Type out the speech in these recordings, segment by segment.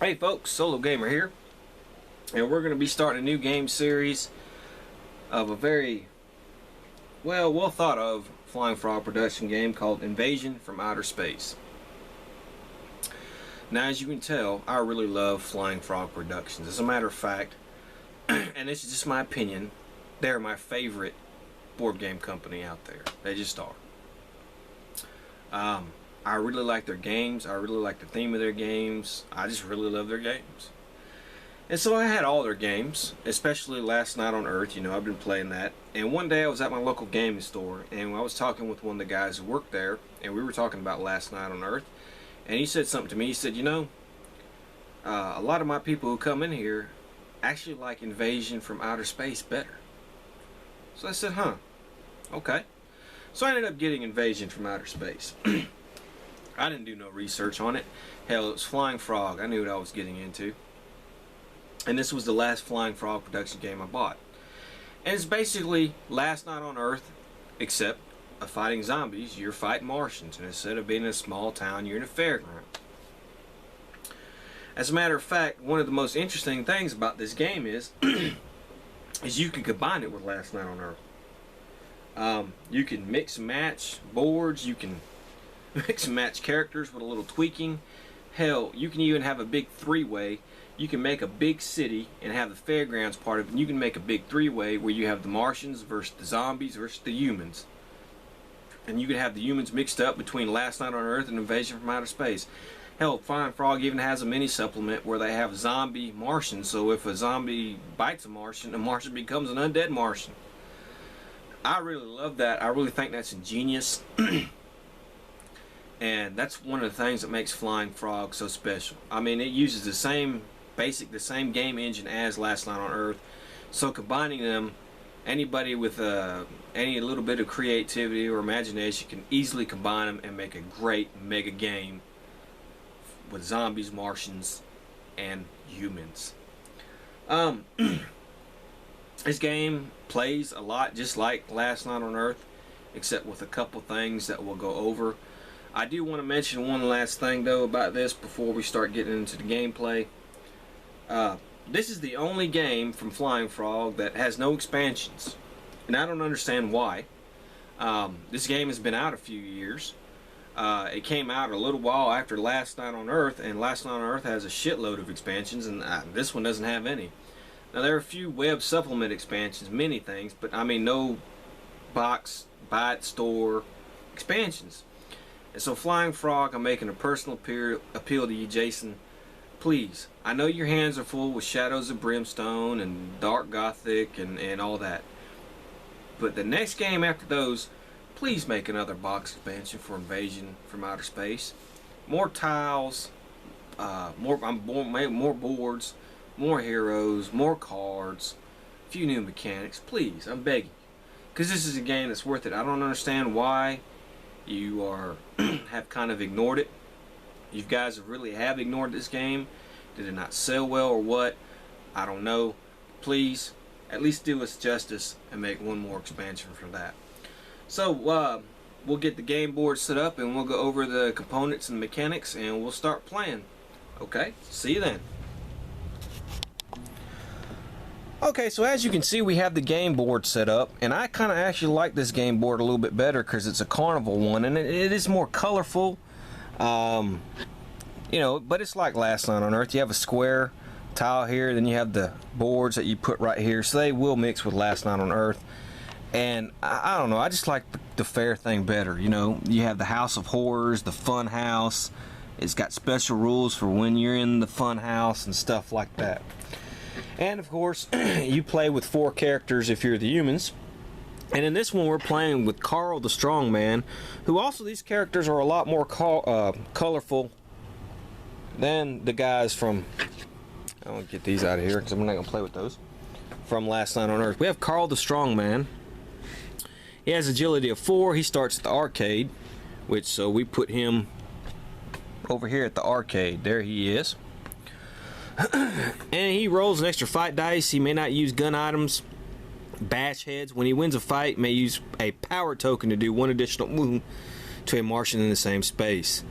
Hey folks, SoloGamer here, and we're going to be starting a new game series of a very well thought of Flying Frog production game called Invasion from Outer Space. Now, as you can tell, I really love Flying Frog Productions. As a matter of fact, and this is just my opinion, they're my favorite board game company out there. They just are. I really like their games. I really like the theme of their games. I just really love their games. And so I had all their games, especially Last Night on Earth. You know, I've been playing that. And one day I was at my local gaming store, and I was talking with one of the guys who worked there, and we were talking about Last Night on Earth. And he said something to me. He said, you know, a lot of my people who come in here actually like Invasion from Outer Space better. So I said, huh, okay. So I ended up getting Invasion from Outer Space. I didn't do no research on it. Hell, it was Flying Frog. I knew what I was getting into. And this was the last Flying Frog production game I bought. And it's basically Last Night on Earth, except fighting zombies. You're fighting Martians. And instead of being in a small town, you're in a fairground. As a matter of fact, one of the most interesting things about this game is you can combine it with Last Night on Earth. You can mix and match boards. You can mix and match characters with a little tweaking. Hell, you can even have a big three-way. You can make a big city and have the fairgrounds part of it. And you can make a big three-way where you have the Martians versus the zombies versus the humans. And you can have the humans mixed up between Last Night on Earth and Invasion from Outer Space. Hell, Flying Frog even has a mini supplement where they have zombie Martians. So if a zombie bites a Martian, the Martian becomes an undead Martian. I really love that. I really think that's ingenious. And that's one of the things that makes Flying Frog so special. I mean, it uses the same game engine as Last Night on Earth. So combining them, anybody with any little bit of creativity or imagination can easily combine them and make a great mega game with zombies, Martians, and humans. This game plays a lot just like Last Night on Earth, except with a couple things that we'll go over. I do want to mention one last thing though about this before we start getting into the gameplay. This is the only game from Flying Frog that has no expansions, and I don't understand why. This game has been out a few years. It came out a little while after Last Night on Earth, and Last Night on Earth has a shitload of expansions, and this one doesn't have any. Now there are a few web supplement expansions, many things, but I mean no box, buy it, store expansions. And so Flying Frog, I'm making a personal appeal to you, Jason. Please, I know your hands are full with Shadows of Brimstone and Dark Gothic and all that. But the next game after those, please make another box expansion for Invasion from Outer Space. More tiles, more boards, more heroes, more cards, a few new mechanics. Please, I'm begging. Because this is a game that's worth it. I don't understand why you have kind of ignored it. You guys really have ignored this game. Did it not sell well or what? I don't know. Please, at least do us justice and make one more expansion for that. So, we'll get the game board set up and we'll go over the components and mechanics and we'll start playing. Okay, see you then. Okay, so as you can see, we have the game board set up, and I kind of actually like this game board a little bit better because it's a carnival one, and it is more colorful, you know, but it's like Last Night on Earth. You have a square tile here, then you have the boards that you put right here, so they will mix with Last Night on Earth. And I don't know, I just like the fair thing better. You know, you have the House of Horrors, the Fun House. It's got special rules for when you're in the Fun House and stuff like that. And of course, you play with 4 characters if you're the humans. And in this one, we're playing with Carl the Strongman, who also, these characters are a lot more colorful than the guys from, I'll get these out of here because I'm not going to play with those, from Last Night on Earth. We have Carl the Strongman. He has agility of 4. He starts at the arcade, so we put him over here at the arcade. There he is. And he rolls an extra fight dice. He may not use gun items, bash heads. When he wins a fight, may use a power token to do 1 additional move to a Martian in the same space.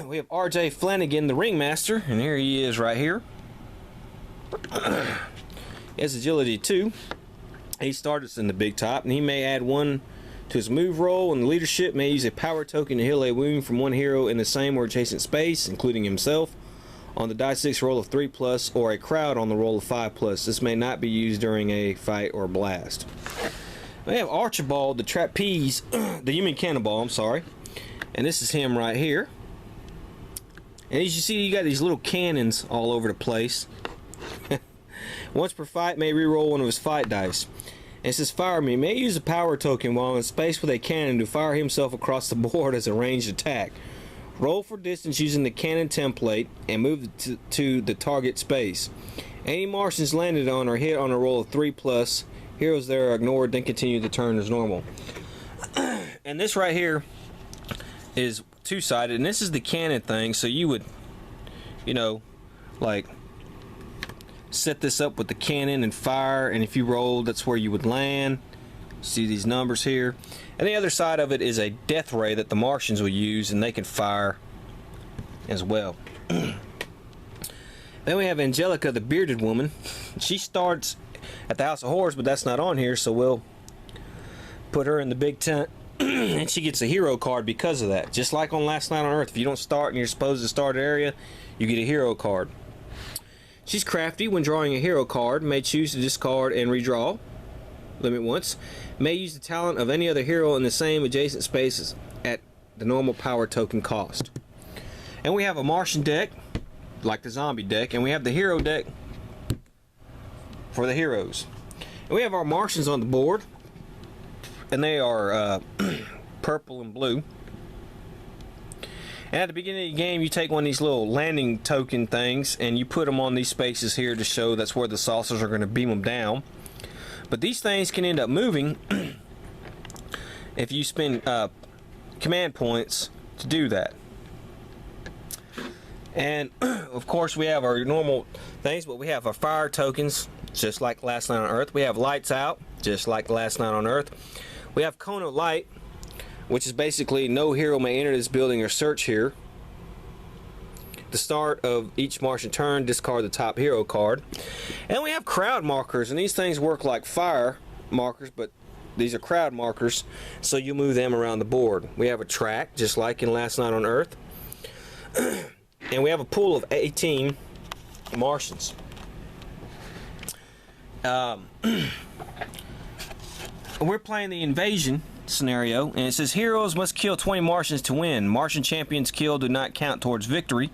we have RJ Flanagan, the ringmaster, and here he is right here. He has agility 2. He starts in the big top, and he may add 1 to his move roll, and the leadership may use a power token to heal a wound from one hero in the same or adjacent space, including himself, on the die 6 roll of 3+, or a crowd on the roll of 5+. This may not be used during a fight or blast. We have Archibald, the trapeze, the human cannonball, I'm sorry. And this is him right here. And as you see, you got these little cannons all over the place. Once per fight, may reroll one of his fight dice. And it says, fire me. May use a power token while in space with a cannon to fire himself across the board as a ranged attack. Roll for distance using the cannon template and move to the target space. Any Martians landed on or hit on a roll of 3+, heroes there are ignored, then continue the turn as normal. And this right here is two-sided, and this is the cannon thing, so you would, you know, like, set this up with the cannon and fire, and if you rolled, that's where you would land. See these numbers here. And the other side of it is a death ray that the Martians will use, and they can fire as well. Then we have Angelica, the bearded woman. She starts at the House of Horrors, but that's not on here, so we'll put her in the big tent. And she gets a hero card because of that. Just like on Last Night on Earth, if you don't start and you're supposed to start an area, you get a hero card. She's crafty. When drawing a hero card, may choose to discard and redraw. Limit once. May use the talent of any other hero in the same adjacent spaces at the normal power token cost. And we have a Martian deck, like the zombie deck, and we have the hero deck for the heroes. And we have our Martians on the board, and they are purple and blue. And at the beginning of the game, you take one of these little landing token things and you put them on these spaces here to show that's where the saucers are going to beam them down. But these things can end up moving if you spend command points to do that. And of course we have our normal things, but we have our fire tokens, just like Last Night on Earth. We have lights out, just like Last Night on Earth. We have cone of light, which is basically no hero may enter this building or search here. The start of each Martian turn, discard the top hero card. And we have crowd markers, and these things work like fire markers, but these are crowd markers, so you move them around the board. We have a track, just like in Last Night on Earth. And we have a pool of 18 Martians. We're playing the invasion scenario, and it says heroes must kill 20 Martians to win. Martian champions killed do not count towards victory.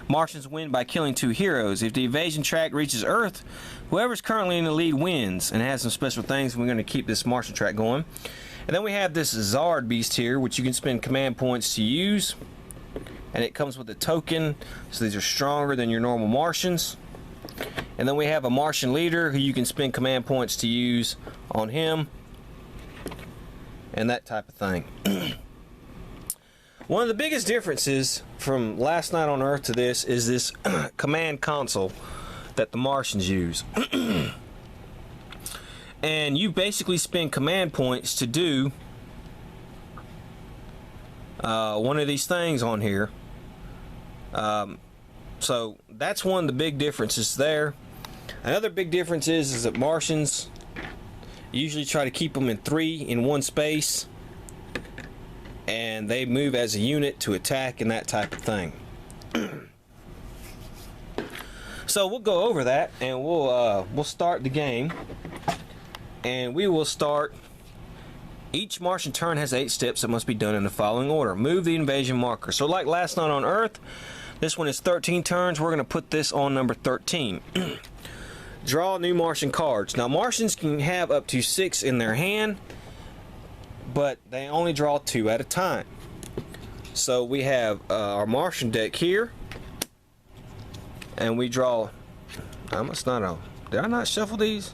Martians win by killing 2 heroes. If the invasion track reaches Earth, whoever's currently in the lead wins. And it has some special things, and we're going to keep this Martian track going. And then we have this Zard beast here, which you can spend command points to use. And it comes with a token, so these are stronger than your normal Martians. And then we have a Martian leader who you can spend command points to use on him. And that type of thing. One of the biggest differences from Last Night on Earth to this is this command console that the Martians use. And you basically spend command points to do one of these things on here. So that's one of the big differences there. Another big difference is that Martians usually try to keep them in 3 in one space, and they move as a unit to attack and that type of thing. So we'll go over that, and we'll start the game, and we will start. Each Martian turn has 8 steps that must be done in the following order. Move the invasion marker. So like Last Night on Earth, this one is 13 turns. We're going to put this on number 13. Draw new Martian cards. Now Martians can have up to 6 in their hand, but they only draw 2 at a time. So we have our Martian deck here, and we draw. I must not know. Did I not shuffle these?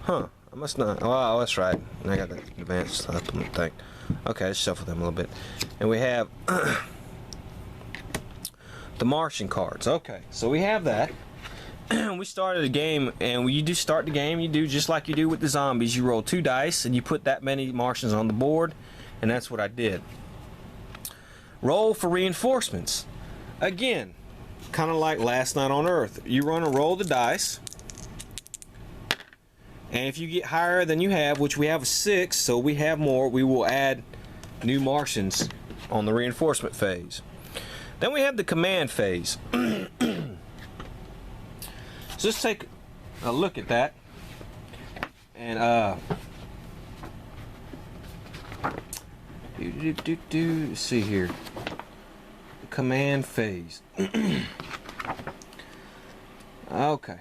Huh. I must not. Oh, that's right. I got the advanced stuff on the thing. Okay, let's shuffle them a little bit. And we have the Martian cards. Okay, so we have that. We started a game, and when you do start the game, you do just like you do with the zombies. You roll 2 dice, and you put that many Martians on the board, and that's what I did. Roll for reinforcements. Again, kind of like last night on Earth. You run a roll of the dice, and if you get higher than you have, which we have a 6, so we have more, we will add new Martians on the reinforcement phase. Then we have the command phase. So let's take a look at that. And let's see here. The command phase. Okay.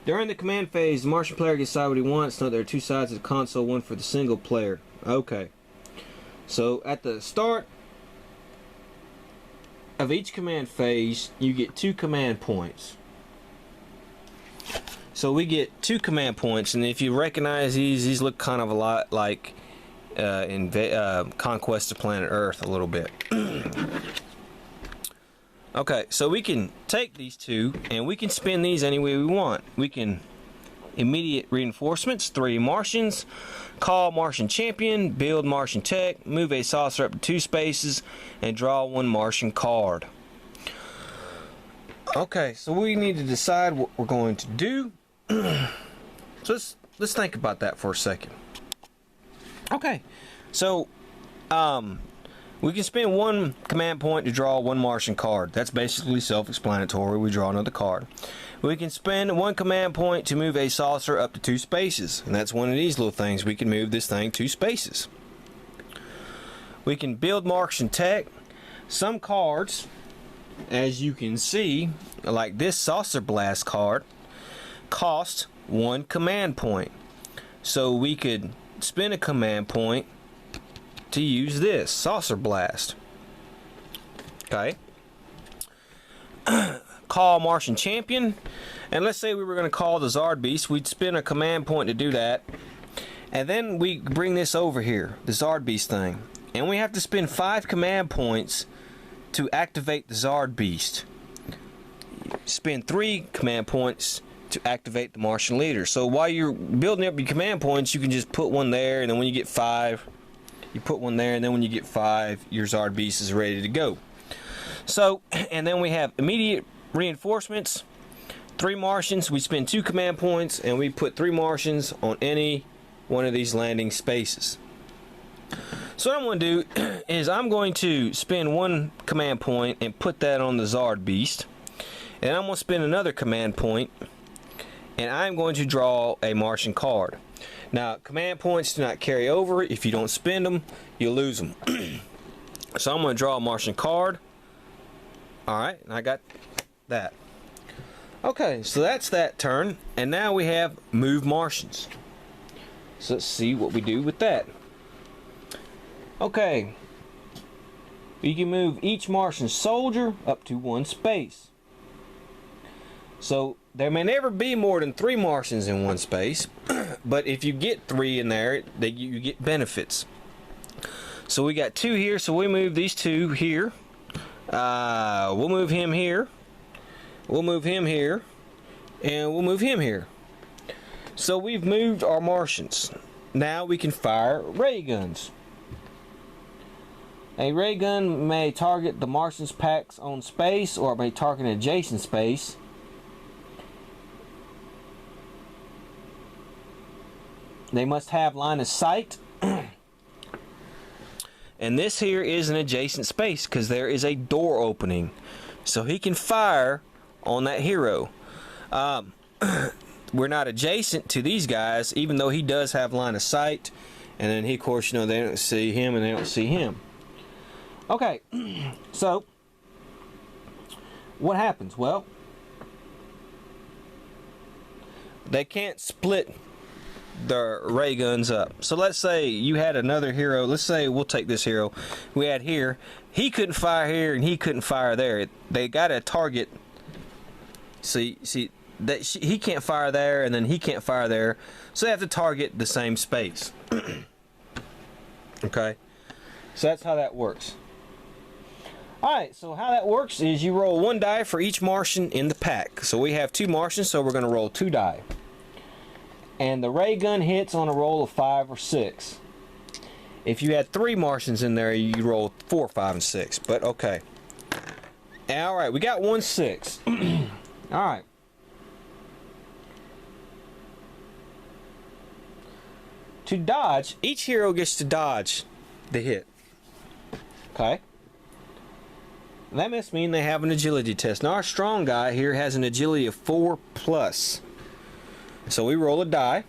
During the command phase, the Martian player can decide what he wants. Note there are 2 sides of the console, one for the single player. Okay. So at the start of each command phase, you get 2 command points. So we get 2 command points, and if you recognize these look kind of a lot like in Conquest of Planet Earth a little bit. Okay, so we can take these 2 and we can spin these any way we want. We can immediate reinforcements, 3 Martians, call Martian champion, build Martian tech, move a saucer up to 2 spaces, and draw 1 Martian card. Okay, so we need to decide what we're going to do. So let's think about that for a second. Okay, so we can spend 1 command point to draw 1 Martian card. That's basically self-explanatory. We draw another card. We can spend 1 command point to move a saucer up to 2 spaces, and that's one of these little things. We can move this thing 2 spaces. We can build Martian tech. Some cards, as you can see, like this saucer blast card, cost 1 command point. So we could spend a command point to use this saucer blast. Okay. Call Martian champion, and let's say we were going to call the Zard Beast. We'd spend a command point to do that, and then we bring this over here, the Zard Beast thing, and we have to spend 5 command points to activate the Zard Beast. Spend 3 command points to activate the Martian leader. So while you're building up your command points, you can just put 1 there, and then when you get 5, you put 1 there, and then when you get 5, your Zard Beast is ready to go. So, and then we have immediate reinforcements, 3 Martians. We spend 2 command points, and we put 3 Martians on any one of these landing spaces. So what I'm going to do is I'm going to spend 1 command point and put that on the Zard Beast, and I'm going to spend another command point, and I'm going to draw a Martian card. Now, command points do not carry over. If you don't spend them, you lose them. So I'm going to draw a Martian card. Alright, and I got that. Okay, so that's that turn. And now we have move Martians. So let's see what we do with that. Okay. You can move each Martian soldier up to 1 space. So there may never be more than 3 Martians in 1 space. But if you get 3 in there, you get benefits. So we got 2 here, so we move these 2 here. We'll move him here. We'll move him here. And we'll move him here. So we've moved our Martians. Now we can fire ray guns. A ray gun may target the Martian's pack's own space, or it may target an adjacent space. They must have line of sight. And this here is an adjacent space because there is a door opening. So he can fire on that hero. We're not adjacent to these guys, even though he does have line of sight. And then he, of course, you know, they don't see him and they don't see him. Okay, so what happens? Well, they can't split the ray guns up. So let's say you had another hero. Let's say we'll take this hero we had here. He couldn't fire here and he couldn't fire there. They got a target. See that he can't fire there and then he can't fire there. So they have to target the same space. Okay, so that's how that works. Alright, so how that works is you roll 1 die for each Martian in the pack. So we have 2 Martians, so we're going to roll 2 die. And the ray gun hits on a roll of 5 or 6. If you had 3 Martians in there, you roll 4, 5, and 6. But okay. Alright, we got 1, 6. Alright. To dodge, each hero gets to dodge the hit. Okay? That must mean they have an agility test. Now our strong guy here has an agility of 4+. So we roll a die,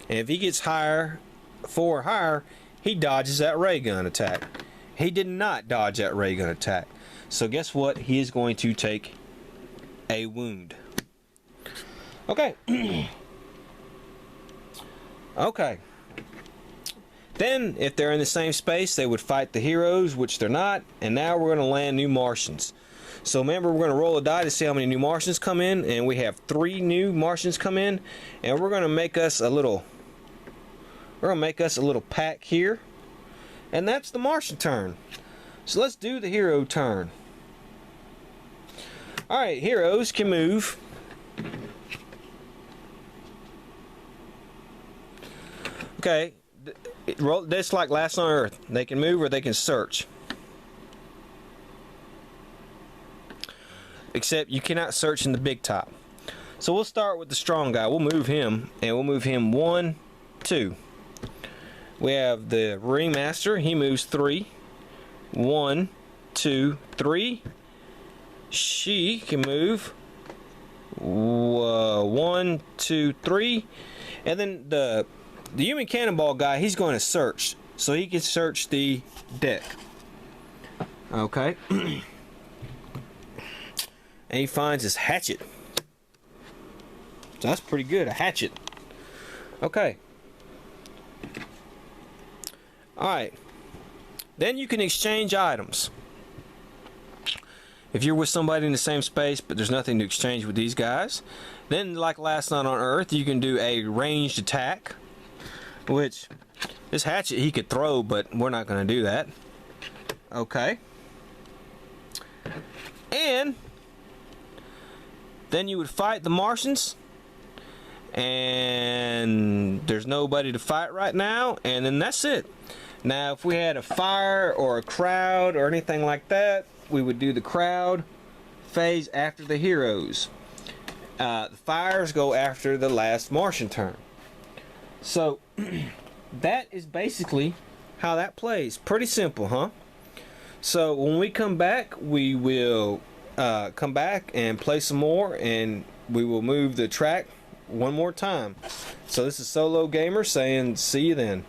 and if he gets higher, 4 or higher, he dodges that ray gun attack. He did not dodge that ray gun attack. So guess what? He is going to take a wound. Okay. Okay. Then, if they're in the same space, they would fight the heroes, which they're not. And now we're going to land new Martians. So remember, we're going to roll a die to see how many new Martians come in. And we have 3 new Martians come in. And we're going to make us a little... We're going to make us a little pack here. And that's the Martian turn. So let's do the hero turn. Alright, heroes can move. Okay. Just like Last on Earth. They can move or they can search. Except you cannot search in the big top. So we'll start with the strong guy. We'll move him. And we'll move him 1, 2. We have the Ringmaster. He moves 3. 1, 2, 3. She can move 1, 2, 3. And then the human cannonball guy, he's going to search. So he can search the deck. Okay. And he finds his hatchet. So that's pretty good, a hatchet. Okay. Alright. Then you can exchange items. If you're with somebody in the same space, but there's nothing to exchange with these guys, then like Last Night on Earth, you can do a ranged attack. Which, this hatchet he could throw, but we're not going to do that. Okay. And then you would fight the Martians. And there's nobody to fight right now. And then that's it. Now, if we had a fire or a crowd or anything like that, we would do the crowd phase after the heroes. The fires go after the last Martian turn. So, that is basically how that plays. Pretty simple, huh? So, when we come back, we will come back and play some more, and we will move the track one more time. So, this is SoloGamer saying, see you then.